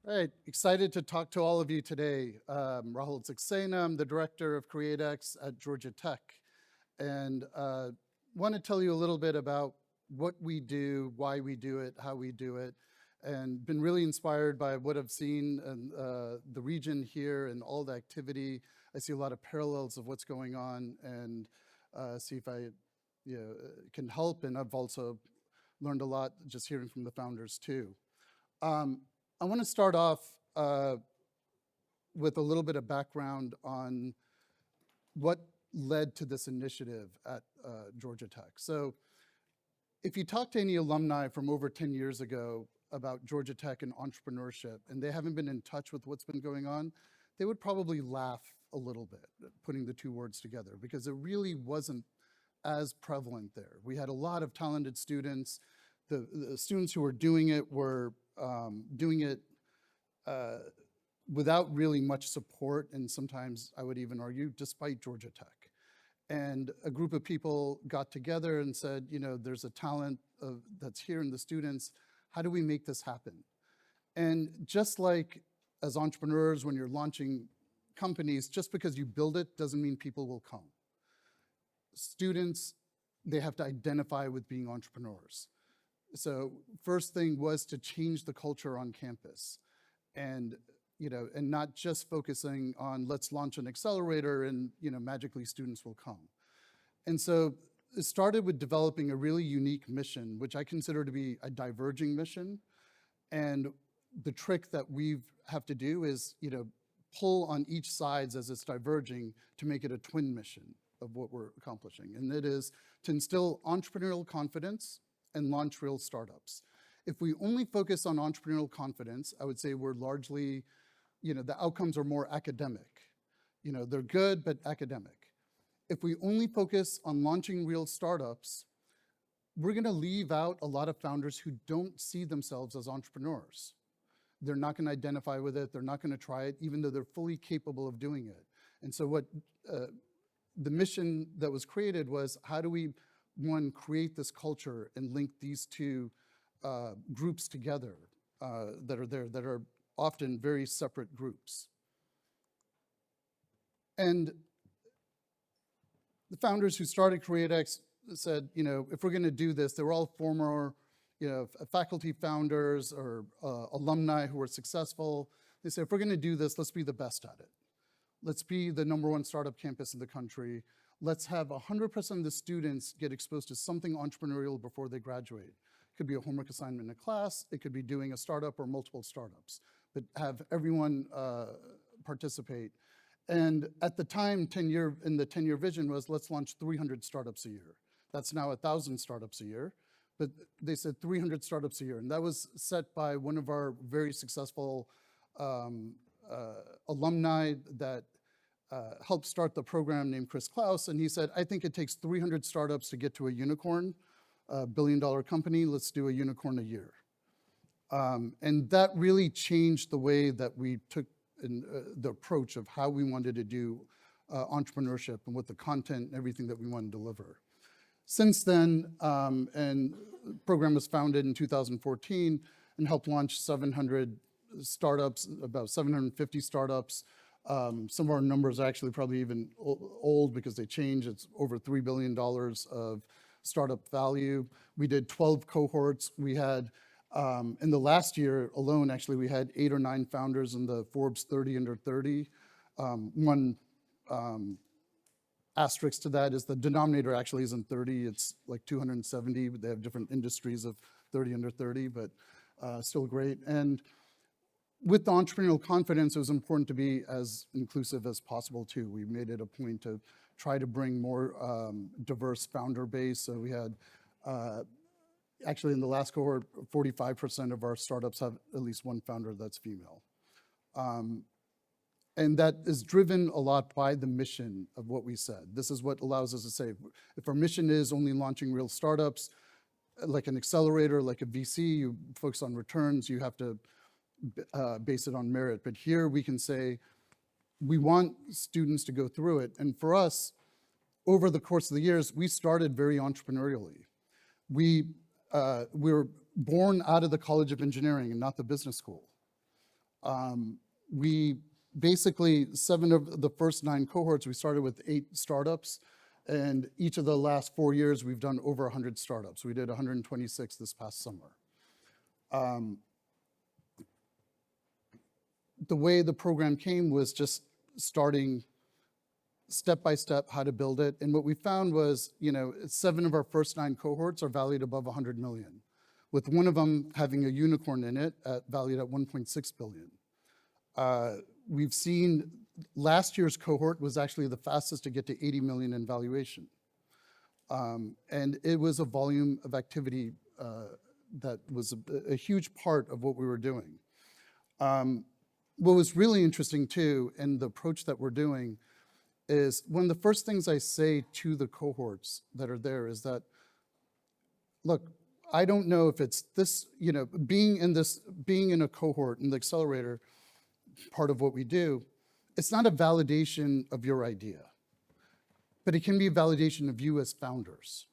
All right, excited to talk to all of you today. Rahul Saxena, I'm the director of CreateX at Georgia Tech, and want to tell you a little bit about what we do, why we do it, how we do it, and been really inspired by what I've seen in the region here and all the activity. I see a lot of parallels of what's going on, and see if I can help, and I've also learned a lot just hearing from the founders too. I want to start off with a little bit of background on what led to this initiative at Georgia Tech. So if you talk to any alumni from over 10 years ago about Georgia Tech and entrepreneurship, and they haven't been in touch with what's been going on, they would probably laugh a little bit putting the two words together, because it really wasn't as prevalent there. We had a lot of talented students. The students who were doing it were doing it without really much support, and sometimes I would even argue despite Georgia Tech. And a group of people got together and said, there's a talent that's here in the students. How do we make this happen? And just like as entrepreneurs, when you're launching companies, just because you build it doesn't mean people will come. Students, they have to identify with being entrepreneurs. So first thing was to change the culture on campus, and not just focusing on let's launch an accelerator and magically students will come. And so it started with developing a really unique mission, which I consider to be a diverging mission. And the trick that we have to do is pull on each sides as it's diverging to make it a twin mission of what we're accomplishing. And it is to instill entrepreneurial confidence and launch real startups. If we only focus on entrepreneurial confidence, I would say we're largely, the outcomes are more academic. They're good, but academic. If we only focus on launching real startups, we're gonna leave out a lot of founders who don't see themselves as entrepreneurs. They're not gonna identify with it, they're not gonna try it, even though they're fully capable of doing it. And so what the mission that was created was, how do we, one, create this culture and link these two groups together that are there, that are often very separate groups. And the founders who started CreateX said, if we're gonna do this, they were all former faculty founders or alumni who were successful. They said, if we're gonna do this, let's be the best at it. Let's be the #1 startup campus in the country. Let's have 100% of the students get exposed to something entrepreneurial before they graduate. It could be a homework assignment in a class, it could be doing a startup or multiple startups, but have everyone participate. And at the time, in the 10-year vision was, let's launch 300 startups a year. That's now 1,000 startups a year, but they said 300 startups a year. And that was set by one of our very successful alumni that helped start the program, named Chris Klaus, and he said, I think it takes 300 startups to get to a unicorn, a billion-dollar company. Let's do a unicorn a year. And that really changed the way that we took the approach of how we wanted to do entrepreneurship and what the content and everything that we want to deliver. Since then, and the program was founded in 2014 and helped launch 700 startups, about 750 startups. Some of our numbers are actually probably even old because they change. It's over $3 billion of startup value. We did 12 cohorts. We had, in the last year alone, actually, we had 8 or 9 founders in the Forbes 30 under 30. One asterisk to that is the denominator actually isn't 30, it's like 270, but they have different industries of 30 under 30, but still great. And with the entrepreneurial confidence, it was important to be as inclusive as possible too. We made it a point to try to bring more diverse founder base. So we had, actually in the last cohort, 45% of our startups have at least one founder that's female. And that is driven a lot by the mission of what we said. This is what allows us to say, if our mission is only launching real startups, like an accelerator, like a VC, you focus on returns, you have to base it on merit. But here we can say, we want students to go through it. And for us, over the course of the years, we started very entrepreneurially. We were born out of the College of Engineering and not the business school. We basically, 7 of the first 9 cohorts, we started with 8 startups. And each of the last 4 years, we've done over 100 startups. We did 126 this past summer. The way the program came was just starting step by step how to build it. And what we found was, 7 of our first 9 cohorts are valued above 100 million, with one of them having a unicorn in it valued at 1.6 billion. We've seen last year's cohort was actually the fastest to get to 80 million in valuation. And it was a volume of activity that was a huge part of what we were doing. What was really interesting too, in the approach that we're doing, is one of the first things I say to the cohorts that are there is that, look, I don't know if it's this, being in a cohort in the accelerator, part of what we do, it's not a validation of your idea, but it can be a validation of you as founders.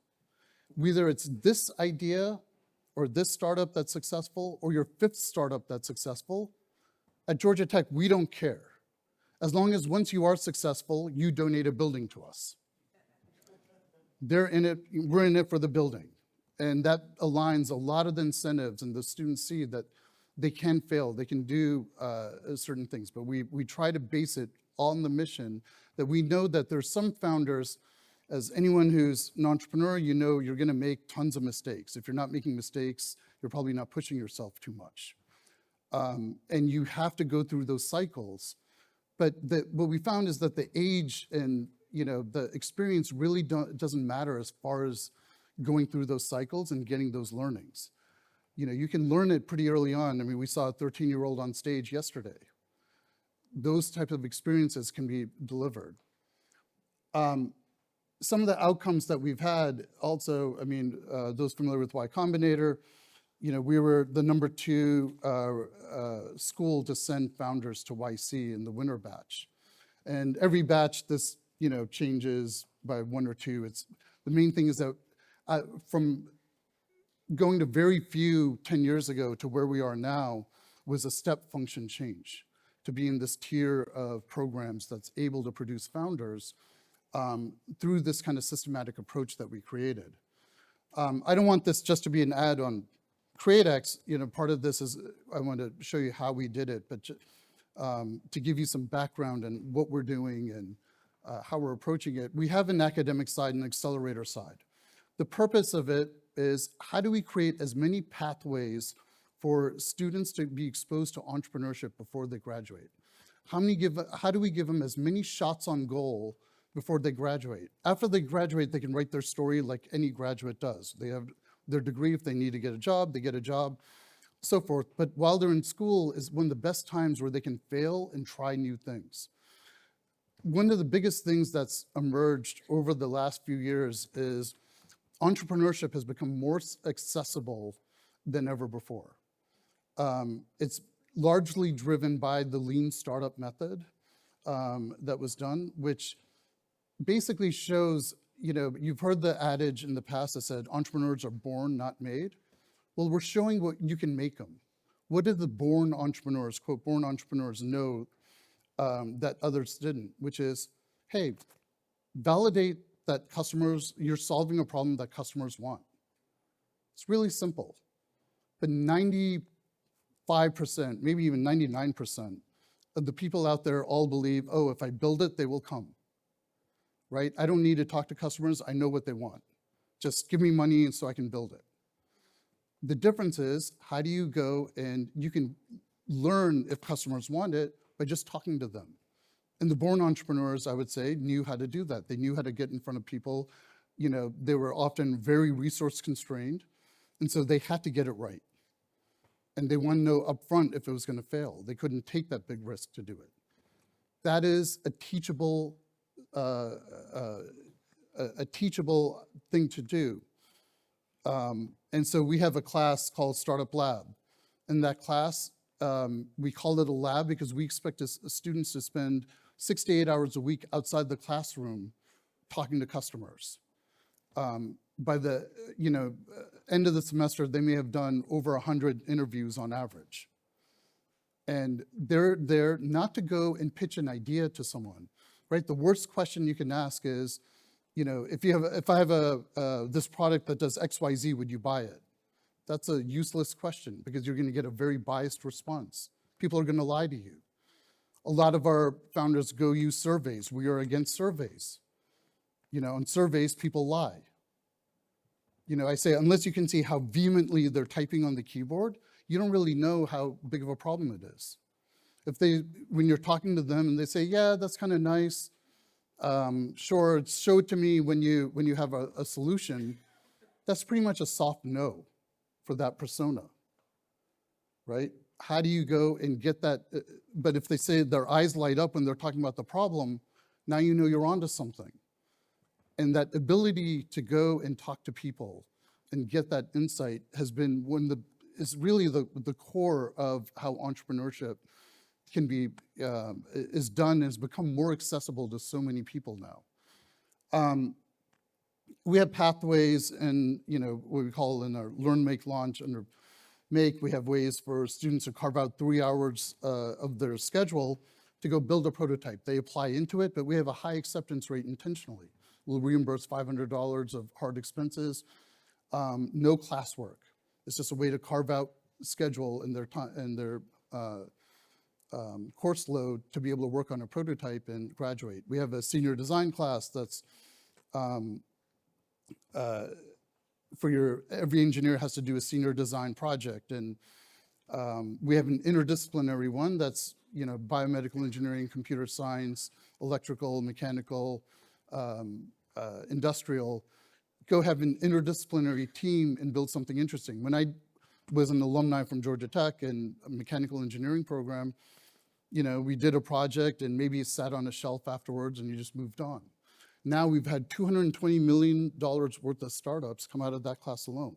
Whether it's this idea or this startup that's successful or your 5th startup that's successful, at Georgia Tech, we don't care. As long as once you are successful, you donate a building to us. They're in it, we're in it for the building. And that aligns a lot of the incentives, and the students see that they can fail, they can do certain things, but we try to base it on the mission that we know that there's some founders, as anyone who's an entrepreneur, you're gonna make tons of mistakes. If you're not making mistakes, you're probably not pushing yourself too much. And you have to go through those cycles. But what we found is that the age and the experience really doesn't matter as far as going through those cycles and getting those learnings. You can learn it pretty early on. I mean, we saw a 13-year-old on stage yesterday. Those types of experiences can be delivered. Some of the outcomes that we've had also, I mean, those familiar with Y Combinator, we were the number 2 school to send founders to YC in the winter batch. And every batch, this, changes by 1 or 2. The main thing is that from going to very few 10 years ago to where we are now was a step function change to be in this tier of programs that's able to produce founders through this kind of systematic approach that we created. I don't want this just to be an ad on CreateX. Part of this is I want to show you how we did it, but to give you some background on what we're doing and how we're approaching it. We have an academic side and an accelerator side. The purpose of it is how do we create as many pathways for students to be exposed to entrepreneurship before they graduate? How do we give them as many shots on goal before they graduate? After they graduate, they can write their story like any graduate does. They have their degree. If they need to get a job, they get a job, so forth. But while they're in school is one of the best times where they can fail and try new things. One of the biggest things that's emerged over the last few years is entrepreneurship has become more accessible than ever before. It's largely driven by the lean startup method that was done, which basically shows, you've heard the adage in the past that said entrepreneurs are born, not made. Well, we're showing what you can make them. What did the born entrepreneurs, quote, born entrepreneurs know that others didn't, which is, hey, validate that you're solving a problem that customers want. It's really simple. But 95%, maybe even 99% of the people out there all believe, oh, if I build it, they will come, right? I don't need to talk to customers. I know what they want. Just give me money and so I can build it. The difference is, how do you go and you can learn if customers want it by just talking to them. And the born entrepreneurs, I would say, knew how to do that. They knew how to get in front of people. They were often very resource constrained, and so they had to get it right. And they wanted to know upfront if it was going to fail. They couldn't take that big risk to do it. That is a teachable thing to do. And so we have a class called Startup Lab. In that class, we call it a lab because we expect students to spend 6 to 8 hours a week outside the classroom talking to customers. By the end of the semester, they may have done over 100 interviews on average. And they're there not to go and pitch an idea to someone, right? The worst question you can ask is, if I have this product that does X, Y, Z, would you buy it? That's a useless question because you're going to get a very biased response. People are going to lie to you. A lot of our founders go use surveys. We are against surveys. On surveys, people lie. I say, unless you can see how vehemently they're typing on the keyboard, you don't really know how big of a problem it is. When you're talking to them and they say, yeah, that's kind of nice, sure, show it to me when you have a solution, that's pretty much a soft no for that persona, right? How do you go and get that? But if they say their eyes light up when they're talking about the problem, now you know you're onto something. And that ability to go and talk to people and get that insight has been is really the core of how entrepreneurship can be, is done, has become more accessible to so many people now. We have pathways and, what we call in our Learn, Make, Launch under Make, we have ways for students to carve out 3 hours of their schedule to go build a prototype. They apply into it, but we have a high acceptance rate intentionally. We'll reimburse $500 of hard expenses, no classwork. It's just a way to carve out schedule in their time and their course load to be able to work on a prototype and graduate. We have a senior design class that's every engineer has to do a senior design project, and we have an interdisciplinary one that's biomedical engineering, computer science, electrical, mechanical, industrial. Go have an interdisciplinary team and build something interesting. When I was an alumni from Georgia Tech and a mechanical engineering program, we did a project and maybe it sat on a shelf afterwards and you just moved on. Now we've had $220 million worth of startups come out of that class alone.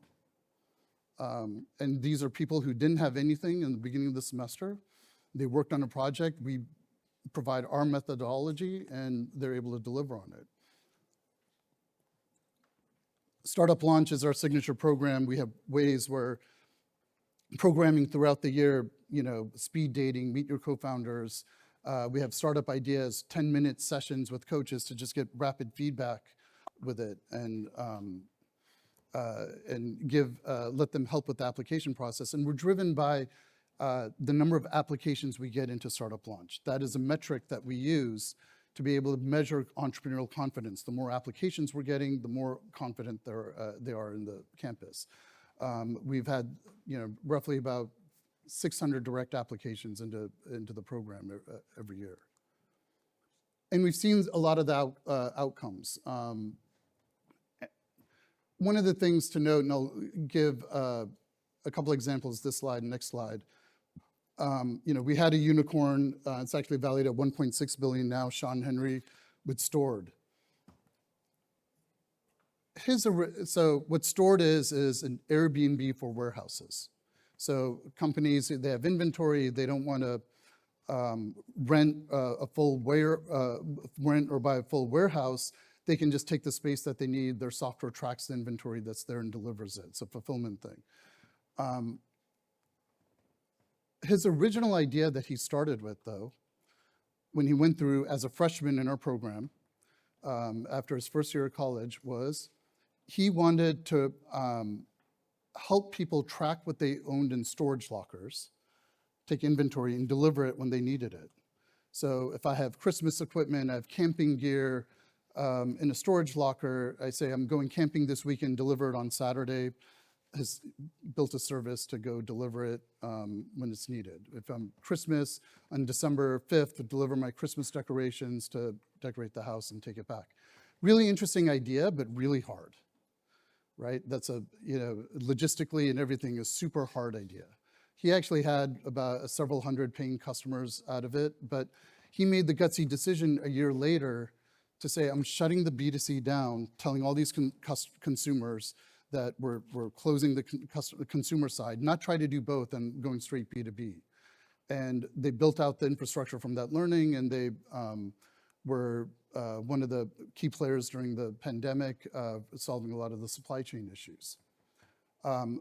And these are people who didn't have anything in the beginning of the semester. They worked on a project. We provide our methodology and they're able to deliver on it. Startup Launch is our signature program. We have ways where programming throughout the year, speed dating, meet your co-founders. We have startup ideas, 10-minute sessions with coaches to just get rapid feedback with it and let them help with the application process. And we're driven by the number of applications we get into Startup Launch. That is a metric that we use to be able to measure entrepreneurial confidence. The more applications we're getting, the more confident they are in the campus. We've had roughly about 600 direct applications into the program every year. And we've seen a lot of the outcomes. One of the things to note, and I'll give a couple examples, this slide and next slide. We had a unicorn, it's actually valued at 1.6 billion now, Sean Henry, with Stored. So what Stored is an Airbnb for warehouses. So companies, they have inventory, they don't want to rent or buy a full warehouse. They can just take the space that they need. Their software tracks the inventory that's there and delivers it. It's a fulfillment thing. His original idea that he started with, though, when he went through as a freshman in our program, after his first year of college, was he wanted to help people track what they owned in storage lockers, take inventory and deliver it when they needed it. So if I have Christmas equipment, I have camping gear in a storage locker, I say I'm going camping this weekend, deliver it on Saturday, has built a service to go deliver it when it's needed. If I'm Christmas on December 5th, to deliver my Christmas decorations to decorate the house and take it back. Really interesting idea, but really hard, right? That's logistically and everything, a super hard idea. He actually had about several hundred paying customers out of it, but he made the gutsy decision a year later to say, I'm shutting the B2C down, telling all these consumers that we're closing the consumer side, not try to do both and going straight B2B. And they built out the infrastructure from that learning, and they were one of the key players during the pandemic, solving a lot of the supply chain issues.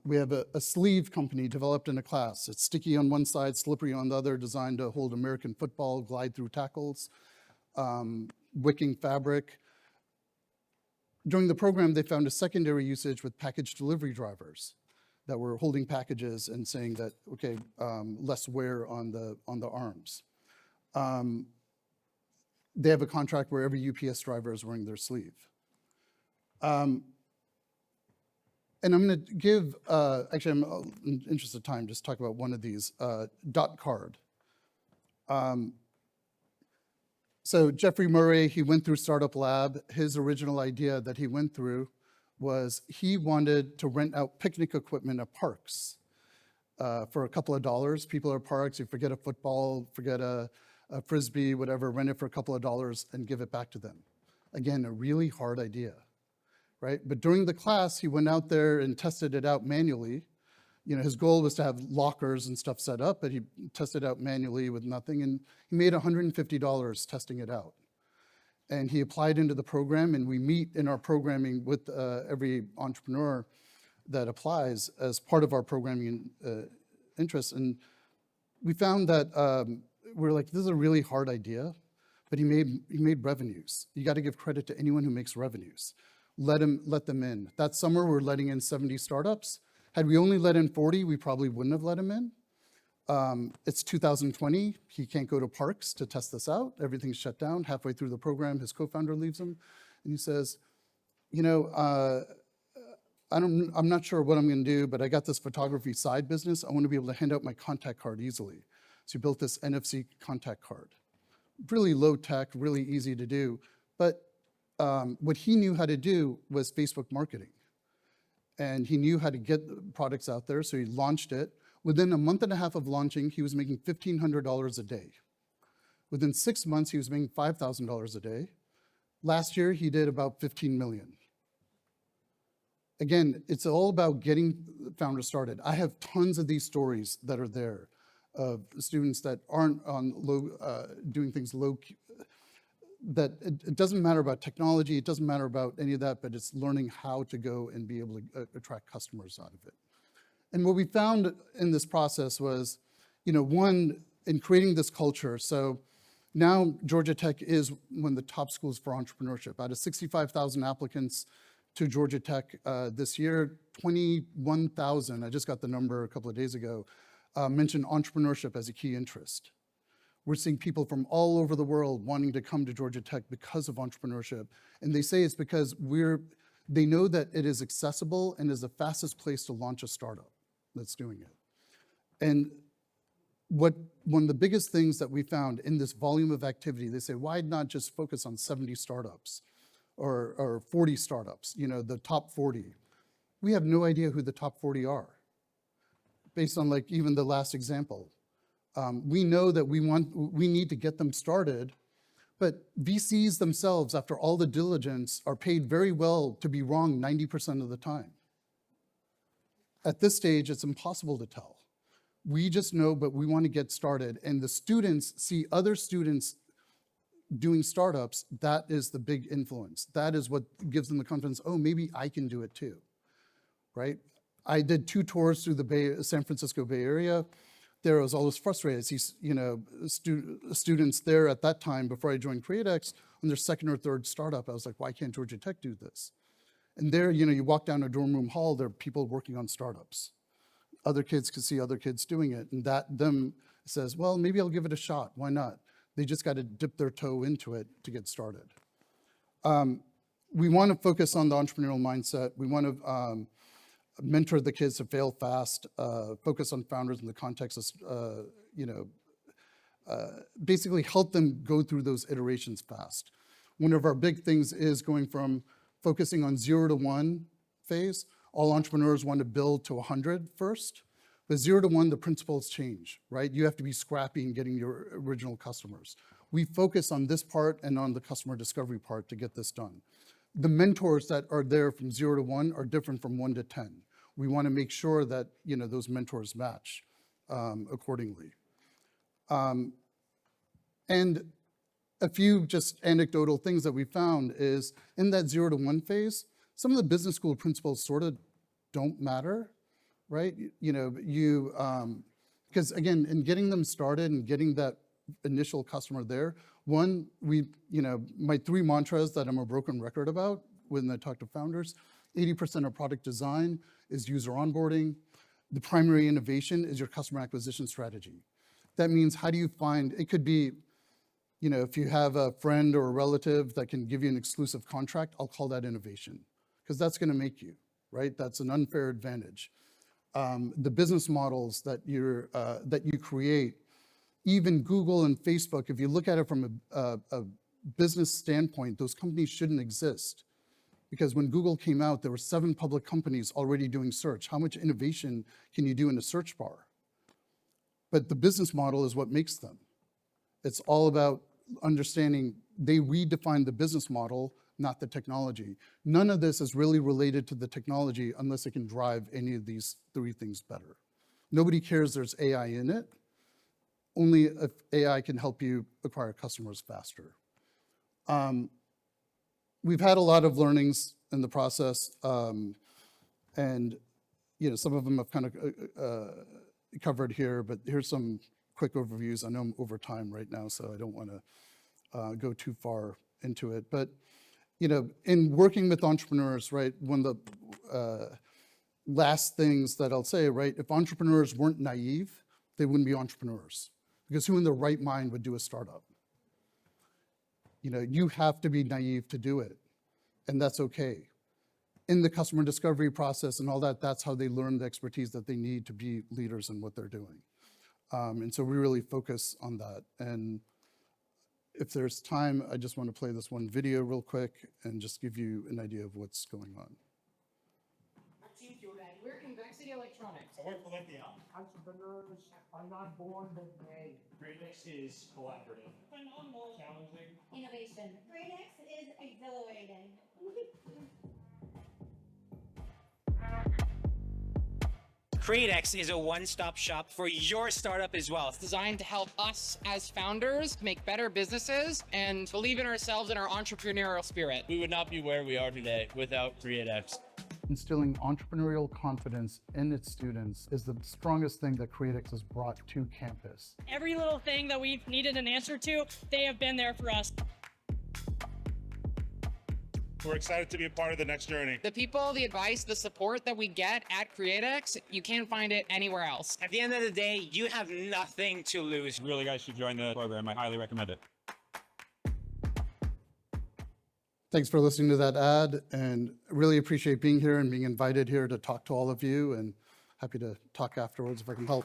We have a sleeve company developed in a class. It's sticky on one side, slippery on the other, designed to hold American football, glide through tackles, wicking fabric. During the program, they found a secondary usage with package delivery drivers that were holding packages and saying that, okay, less wear on the arms. They have a contract where every UPS driver is wearing their sleeve. And I'm going to give, actually, I'm in interest of time, just talk about one of these, Dot Card. So Jeffrey Murray, he went through Startup Lab. His original idea that he went through was he wanted to rent out picnic equipment at parks for a couple of dollars. People at parks, you forget a football, forget a Frisbee, whatever, rent it for a couple of dollars and give it back to them. Again, a really hard idea. Right? But during the class, he went out there and tested it out manually. You know, his goal was to have lockers and stuff set up, but he tested it out manually with nothing, and he made $150 testing it out. And he applied into the program, and we meet in our programming with every entrepreneur that applies as part of our programming interests. And we found that we're like, this is a really hard idea, but he made revenues. You got to give credit to anyone who makes revenues. Let them in. That summer, we're letting in 70 startups. Had we only let in 40, we probably wouldn't have let him in. It's 2020. He can't go to parks to test this out. Everything's shut down. Halfway through the program, his co-founder leaves him, and he says, you know, I'm not sure what I'm going to do, but I got this photography side business. I want to be able to hand out my contact card easily. So he built this NFC contact card. Really low tech, really easy to do, but what he knew how to do was Facebook marketing. And he knew how to get products out there, so he launched it. Within a month and a half of launching, he was making $1,500 a day. Within 6 months, he was making $5,000 a day. Last year, he did about 15 million. Again, it's all about getting founders started. I have tons of these stories that are there of students that aren't on doing things low, that it doesn't matter about technology, it doesn't matter about any of that, but it's learning how to go and be able to attract customers out of it. And what we found in this process was, you know, one, in creating this culture, so now Georgia Tech is one of the top schools for entrepreneurship. Out of 65,000 applicants to Georgia Tech this year, 21,000, I just got the number a couple of days ago, mentioned entrepreneurship as a key interest. We're seeing people from all over the world wanting to come to Georgia Tech because of entrepreneurship. And they say it's because they know that it is accessible and is the fastest place to launch a startup that's doing it. And one of the biggest things that we found in this volume of activity, they say, why not just focus on 70 startups or 40 startups, you know, the top 40? We have no idea who the top 40 are, based on like even the last example. We know that we need to get them started, but VCs themselves, after all the diligence, are paid very well to be wrong 90% of the time. At this stage, it's impossible to tell. We just know, but we want to get started. And the students see other students doing startups. That is the big influence. That is what gives them the confidence, oh, maybe I can do it too, right? I did 2 tours through the San Francisco Bay Area. There I was always frustrated. I see, you know, students there at that time, before I joined CreateX, on their second or third startup. I was like, why can't Georgia Tech do this? And there, you know, you walk down a dorm room hall, there are people working on startups. Other kids could see other kids doing it, and that them says, well, maybe I'll give it a shot. Why not? They just got to dip their toe into it to get started. We want to focus on the entrepreneurial mindset. We want to mentor the kids to fail fast, focus on founders in the context of, you know, basically help them go through those iterations fast. One of our big things is going from focusing on 0 to 1 phase. All entrepreneurs want to build to 100 first. But 0 to 1, the principles change, right? You have to be scrappy in getting your original customers. We focus on this part and on the customer discovery part to get this done. The mentors that are there from 0 to 1 are different from 1 to 10. We want to make sure that, you know, those mentors match accordingly. And a few just anecdotal things that we found is in that 0 to 1 phase, some of the business school principles sort of don't matter, right? Because again, in getting them started and getting that initial customer there, one, my 3 mantras that I'm a broken record about when I talk to founders, 80% of product design is user onboarding. The primary innovation is your customer acquisition strategy. That means how do you find, it could be, if you have a friend or a relative that can give you an exclusive contract, I'll call that innovation, because that's going to make you, right? That's an unfair advantage. The business models that you create, even Google and Facebook, if you look at it from a business standpoint, those companies shouldn't exist. Because when Google came out, there were 7 public companies already doing search. How much innovation can you do in a search bar? But the business model is what makes them. It's all about understanding they redefined the business model, not the technology. None of this is really related to the technology unless it can drive any of these 3 things better. Nobody cares there's AI in it, only if AI can help you acquire customers faster. We've had a lot of learnings in the process, and some of them I've kind of covered here, but here's some quick overviews. I know I'm over time right now, so I don't want to go too far into it. But in working with entrepreneurs, right, one of the last things that I'll say, right, if entrepreneurs weren't naive, they wouldn't be entrepreneurs. Because who in their right mind would do a startup? You have to be naive to do it, and that's okay. In the customer discovery process and all that, that's how they learn the expertise that they need to be leaders in what they're doing. And so we really focus on that. And if there's time, I just want to play this one video real quick and just give you an idea of what's going on. We're Convexity Electronics. I work for Lithium. Entrepreneurs are not born, but made. Createx is collaborative. Phenomenal. Challenging. Innovation. Createx is exhilarating. Createx is a one-stop shop for your startup as well. It's designed to help us as founders make better businesses and believe in ourselves and our entrepreneurial spirit. We would not be where we are today without Createx. Instilling entrepreneurial confidence in its students is the strongest thing that Createx has brought to campus. Every little thing that we've needed an answer to, they have been there for us. We're excited to be a part of the next journey. The people, the advice, the support that we get at Createx, you can't find it anywhere else. At the end of the day, you have nothing to lose. Really, guys should join the program. I highly recommend it. Thanks for listening to that ad, and really appreciate being here and being invited here to talk to all of you, and happy to talk afterwards if I can help.